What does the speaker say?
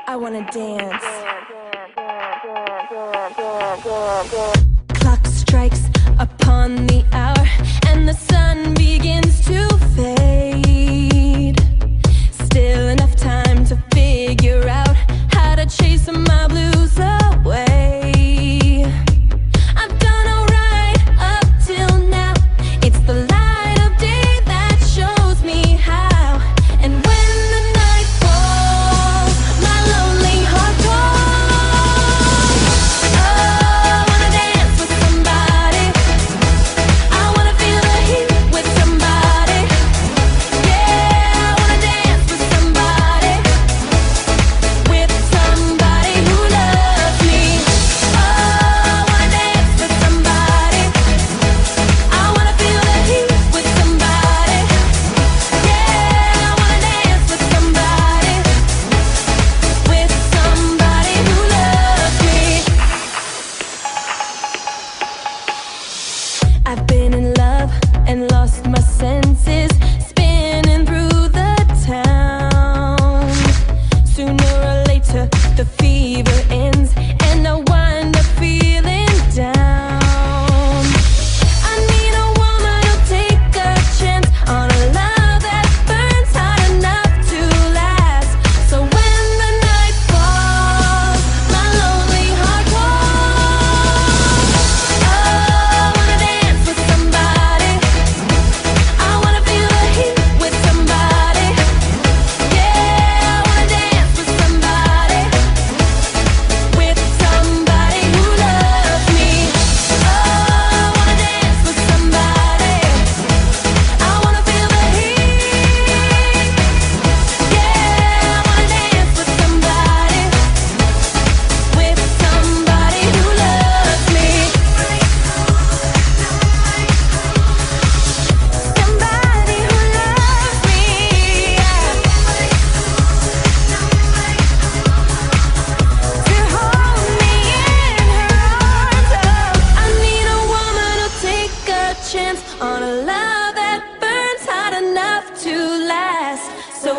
I wanna dance. Clock strikes upon the hour, and the sun begins to fade. Still enough time to figure out how to chase my blues away. I've done alright up till now. It's the light of day that shows me how. And when the night falls, my lonely heart calls. Oh, I wanna dance with somebody. I wanna feel the heat with somebody. Yeah, I wanna dance with somebody. With somebody who loves me. Oh, I wanna dance with somebody. I wanna feel the heat with somebody. Yeah, I wanna dance with somebody. With somebody who loves me. I've been in love and lost my senses, spinning through the town. Sooner or later, the fever ends, and I wind up feeling down. I need a woman who'll take a chance on a love that burns hot enough to last. So when the night falls, my lonely heart calls. Oh, I wanna dance with somebody. I wanna feel the heat with somebody. Yeah, I wanna dance with somebody. With somebody who loves me. Oh, I wanna dance with somebody. I wanna feel the heat. Yeah, I wanna dance with somebody. With somebody who loves me. Somebody who loves me. To hold me in her arms. Oh, I need a woman who'll take a chance on a love that burns hot enough to last. So